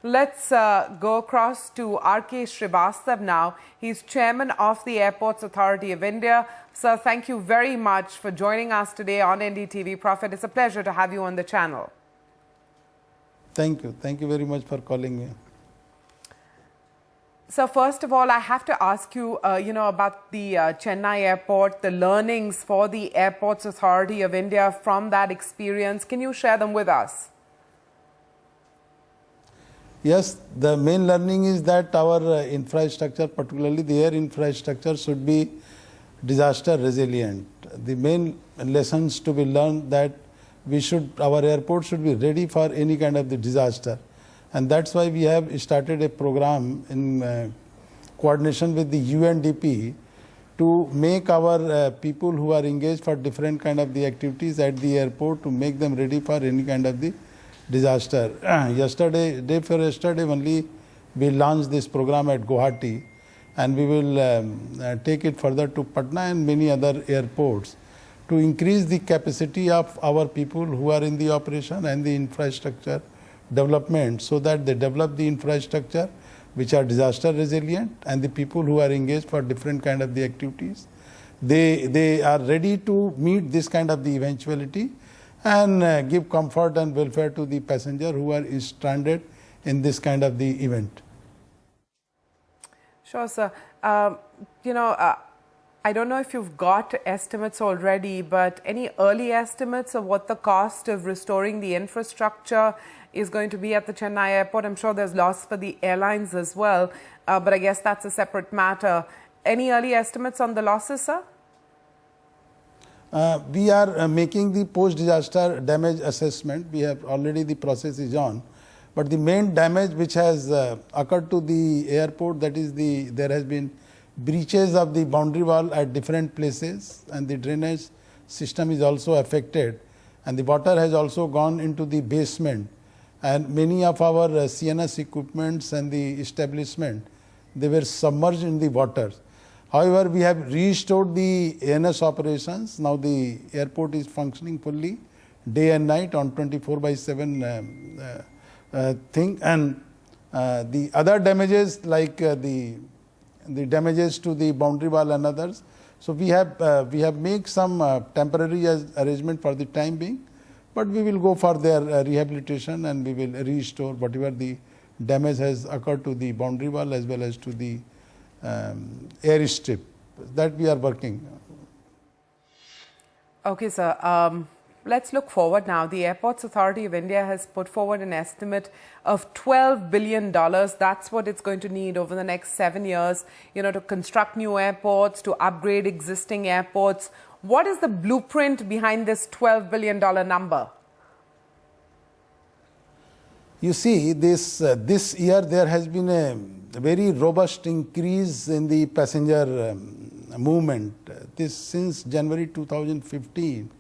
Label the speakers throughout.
Speaker 1: Let's go across to R.K. Srivasatava now. He's chairman of the Airports Authority of India. Sir, thank you very much for joining us today on NDTV Profit. It's a pleasure to have you on the channel.
Speaker 2: Thank you. Thank you very much for calling me.
Speaker 1: So first of all, I have to ask you, about the Chennai airport, the learnings for the Airports Authority of India from that experience. Can you share them with us?
Speaker 2: Yes, the main learning is that our infrastructure, particularly the air infrastructure, should be disaster resilient. The main lessons to be learned that our airport should be ready for any kind of the disaster. And that's why we have started a program in coordination with the UNDP to make our people who are engaged for different kind of the activities at the airport to make them ready for any kind of the disaster. Day before yesterday only, we launched this program at Guwahati, and we will take it further to Patna and many other airports to increase the capacity of our people who are in the operation and the infrastructure development, so that they develop the infrastructure which are disaster resilient, and the people who are engaged for different kind of the activities, they are ready to meet this kind of the eventuality and give comfort and welfare to the passenger who are stranded in this kind of the event.
Speaker 1: Sure, sir. I don't know if you've got estimates already, but any early estimates of what the cost of restoring the infrastructure is going to be at the Chennai airport? I'm sure there's loss for the airlines as well, but I guess that's a separate matter. Any early estimates on the losses, sir?
Speaker 2: We are making the post-disaster damage assessment. We have already, the process is on. But the main damage which has occurred to the airport, that is there has been breaches of the boundary wall at different places, and the drainage system is also affected, and the water has also gone into the basement, and many of our CNS equipments and the establishment, they were submerged in the water. However, we have restored the ANS operations. Now the airport is functioning fully day and night on 24/7 thing, and the other damages like the damages to the boundary wall and others. So we have made some temporary arrangement for the time being, but we will go for their rehabilitation, and we will restore whatever the damage has occurred to the boundary wall as well as to the airstrip. That we are working.
Speaker 1: Okay, sir. Let's look forward now. The Airports Authority of India has put forward an estimate of $12 billion. That's what it's going to need over the next 7 years, to construct new airports, to upgrade existing airports. What is the blueprint behind this $12 billion number?
Speaker 2: You see, this year there has been a very robust increase in the passenger movement. Since January 2015.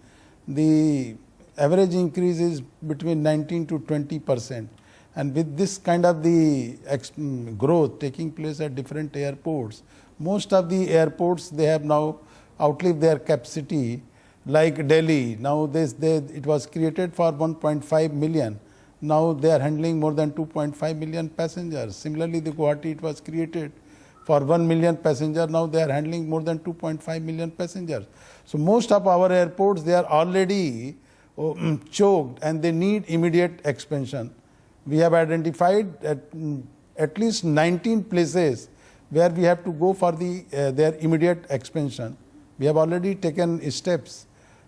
Speaker 2: The average increase is between 19 to 20%. And with this kind of the growth taking place at different airports, most of the airports, they have now outlived their capacity. Like Delhi, now it was created for 1.5 million. Now they are handling more than 2.5 million passengers. Similarly, the Guwahati, it was created for 1 million passengers. Now they are handling more than 2.5 million passengers. So most of our airports, they are already choked, and they need immediate expansion. We have identified at least 19 places where we have to go for their immediate expansion. We have already taken steps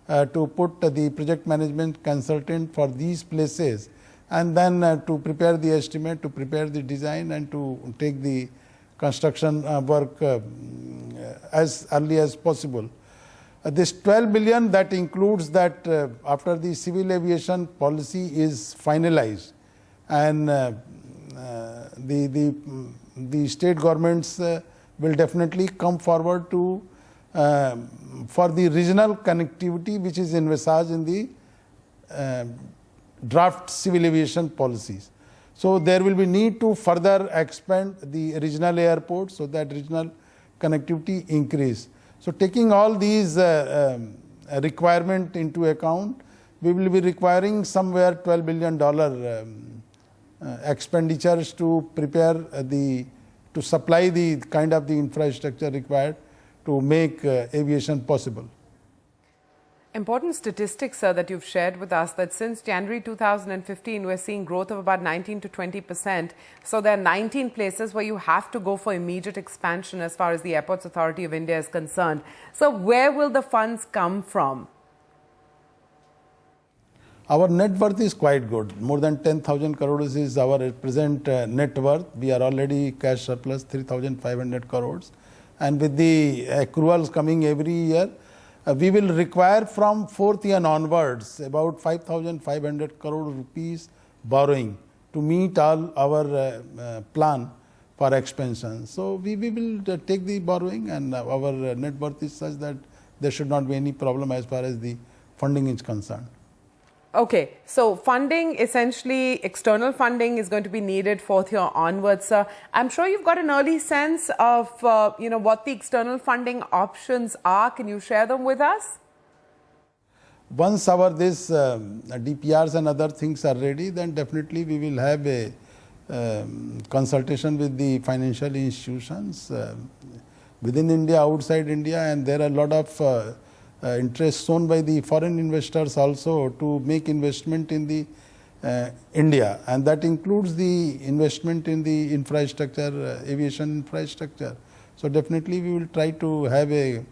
Speaker 2: to put the project management consultant for these places, and then to prepare the estimate, to prepare the design, and to take the construction work as early as possible. This 12 billion, that includes that after the civil aviation policy is finalized, and the state governments will definitely come forward for the regional connectivity which is envisaged in the draft civil aviation policies. So there will be need to further expand the regional airports so that regional connectivity increase. So taking all these requirement into account, we will be requiring somewhere $12 billion expenditures to prepare to supply the kind of the infrastructure required to make aviation possible.
Speaker 1: Important statistics, sir, that you've shared with us, that since January 2015, we're seeing growth of about 19 to 20%. So there are 19 places where you have to go for immediate expansion as far as the Airports Authority of India is concerned. So where will the funds come from?
Speaker 2: Our net worth is quite good. More than 10,000 crores is our present net worth. We are already cash surplus 3,500 crores. And with the accruals coming every year, we will require from fourth year onwards about 5,500 crore rupees borrowing to meet all our plan for expansion. So we will take the borrowing, and our net worth is such that there should not be any problem as far as the funding is concerned.
Speaker 1: Okay, so funding, essentially external funding is going to be needed fourth year onwards, sir. I'm sure you've got an early sense of what the external funding options are. Can you share them with us?
Speaker 2: Once our DPRs and other things are ready, then definitely we will have a consultation with the financial institutions within India, outside India, and there are a lot of interest shown by the foreign investors also to make investment in the India, and that includes the investment in the infrastructure, aviation infrastructure. So definitely we will try to have a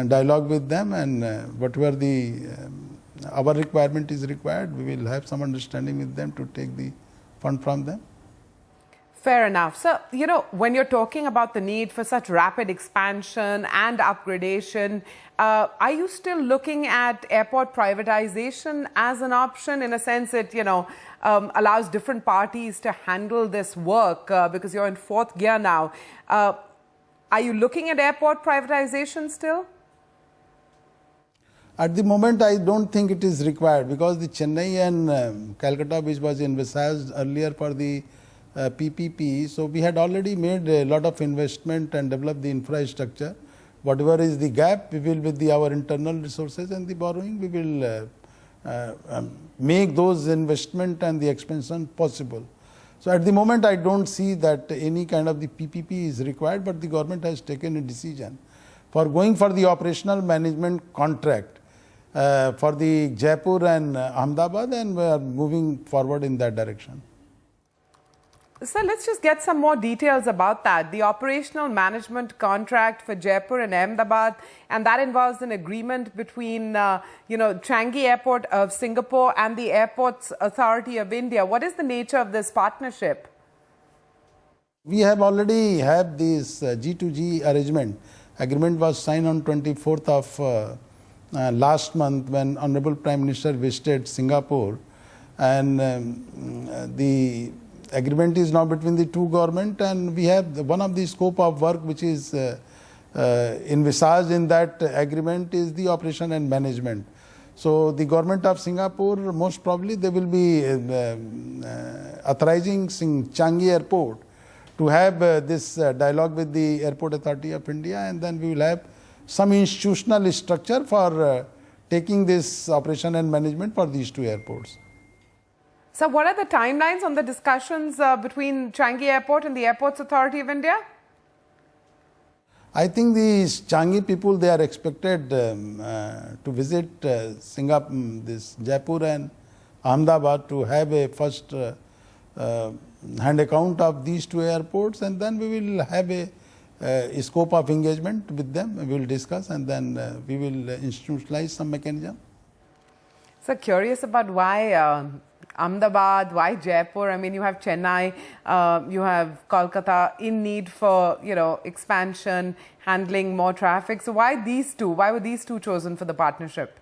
Speaker 2: dialogue with them, and whatever our requirement is required, we will have some understanding with them to take the fund from them.
Speaker 1: Fair enough. So, when you're talking about the need for such rapid expansion and upgradation, are you still looking at airport privatization as an option? In a sense, it, allows different parties to handle this work because you're in fourth gear now. Are you looking at airport privatization still?
Speaker 2: At the moment, I don't think it is required, because the Chennai and Calcutta, which was envisaged earlier for the PPP, so we had already made a lot of investment and developed the infrastructure. Whatever is the gap, we will, with our internal resources and the borrowing, we will make those investment and the expansion possible. So at the moment, I don't see that any kind of the PPP is required, but the government has taken a decision for going for the operational management contract for the Jaipur and Ahmedabad, and we are moving forward in that direction.
Speaker 1: Sir, let's just get some more details about that. The operational management contract for Jaipur and Ahmedabad, and that involves an agreement between, Changi Airport of Singapore and the Airports Authority of India. What is the nature of this partnership?
Speaker 2: We have already had this G2G arrangement. Agreement was signed on 24th of last month when Honorable Prime Minister visited Singapore, and the agreement is now between the two governments, and we have one of the scope of work which is envisaged in that agreement is the operation and management. So the government of Singapore, most probably they will be authorizing Changi Airport to have this dialogue with the Airport Authority of India, and then we will have some institutional structure for taking this operation and management for these two airports.
Speaker 1: So what are the timelines on the discussions between Changi Airport and the Airports Authority of India?
Speaker 2: I think the Changi people, they are expected to visit Singapore, this Jaipur and Ahmedabad, to have a first hand account of these two airports, and then we will have a scope of engagement with them. We will discuss, and then we will institutionalize some mechanism.
Speaker 1: So curious about why Ahmedabad, why Jaipur? I mean, you have Chennai, you have Kolkata in need for, expansion, handling more traffic. So why these two? Why were these two chosen for the partnership?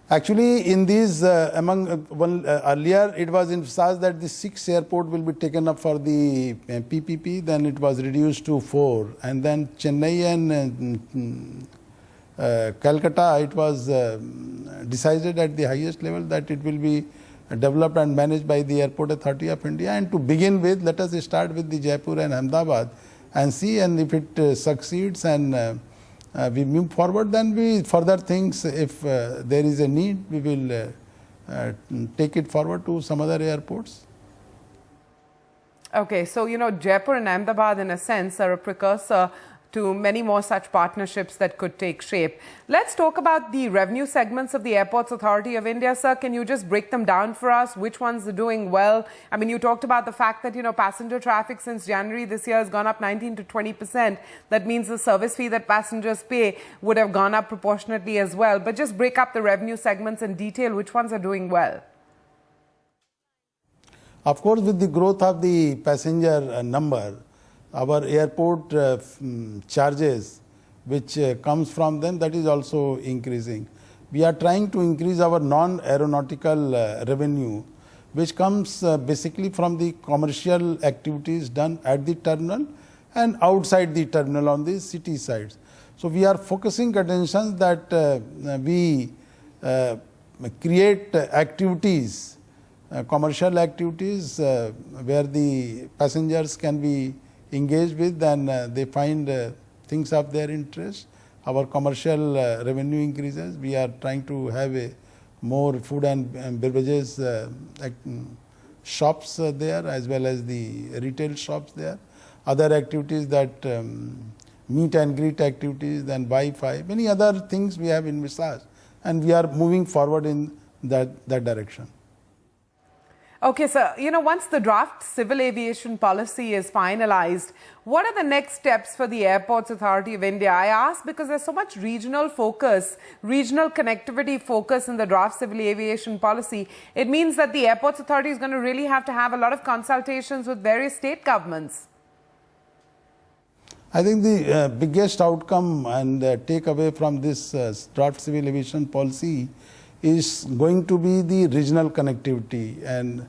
Speaker 2: Actually, in these, earlier it was emphasized that the 6 airport will be taken up for the PPP, then it was reduced to 4. And then Chennai and Calcutta, it was decided at the highest level that it will be developed and managed by the Airport Authority of India. And to begin with, let us start with the Jaipur and Ahmedabad and see, and if it succeeds and we move forward, then we further things, if there is a need, we will take it forward to some other airports.
Speaker 1: Okay, so, Jaipur and Ahmedabad, in a sense, are a precursor to many more such partnerships that could take shape. Let's talk about the revenue segments of the Airports Authority of India, sir. Can you just break them down for us? Which ones are doing well? I mean, you talked about the fact that, passenger traffic since January this year has gone up 19 to 20%. That means the service fee that passengers pay would have gone up proportionately as well. But just break up the revenue segments in detail. Which ones are doing well?
Speaker 2: Of course, with the growth of the passenger number, our airport charges, which comes from them, that is also increasing. We are trying to increase our non-aeronautical revenue, which comes basically from the commercial activities done at the terminal and outside the terminal on the city sides. So we are focusing attention that we create activities, commercial activities where the passengers can be engaged with and they find things of their interest. Our commercial revenue increases. We are trying to have a more food and beverages shops there, as well as the retail shops there. Other activities that meet and greet activities, then Wi-Fi, many other things we have envisaged, and we are moving forward in that direction.
Speaker 1: Okay, sir. Once the draft civil aviation policy is finalized, what are the next steps for the Airports Authority of India? I ask because there's so much regional focus, regional connectivity focus in the draft civil aviation policy. It means that the Airports Authority is going to really have to have a lot of consultations with various state governments.
Speaker 2: I think the biggest outcome and takeaway from this draft civil aviation policy is going to be the regional connectivity. And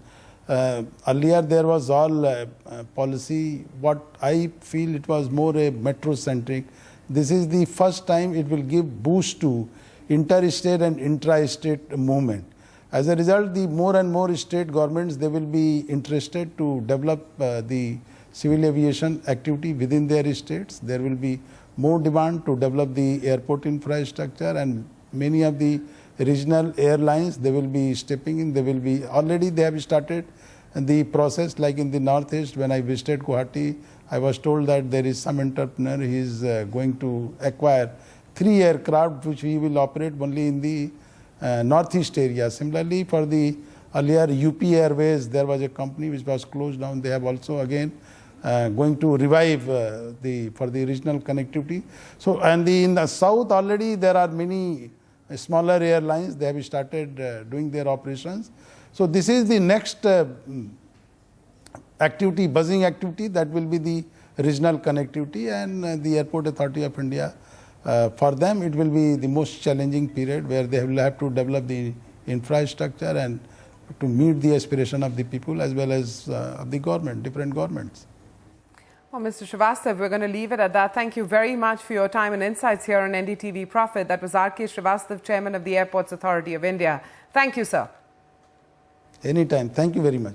Speaker 2: earlier there was all policy. What I feel it was more a metro-centric. This is the first time it will give boost to interstate and intra-state movement. As a result, the more and more state governments, they will be interested to develop the civil aviation activity within their states. There will be more demand to develop the airport infrastructure, and many of the regional airlines, they will be stepping in. They will be already they have started the process. Like in the northeast, when I visited Guwahati, I was told that there is some entrepreneur. He is going to acquire 3 aircraft which we will operate only in the northeast area. Similarly, for the earlier UP Airways, there was a company which was closed down. They have also again going to revive for the regional connectivity. So, and in the south already there are many smaller airlines. They have started doing their operations. So this is the next activity, buzzing activity, that will be the regional connectivity, and the Airport Authority of India, for them it will be the most challenging period, where they will have to develop the infrastructure and to meet the aspiration of the people as well as of the government, different governments.
Speaker 1: Well, Mr. Srivastava, we're going to leave it at that. Thank you very much for your time and insights here on NDTV Profit. That was R.K. Srivastava, Chairman of the Airports Authority of India. Thank you, sir.
Speaker 2: Anytime. Thank you very much.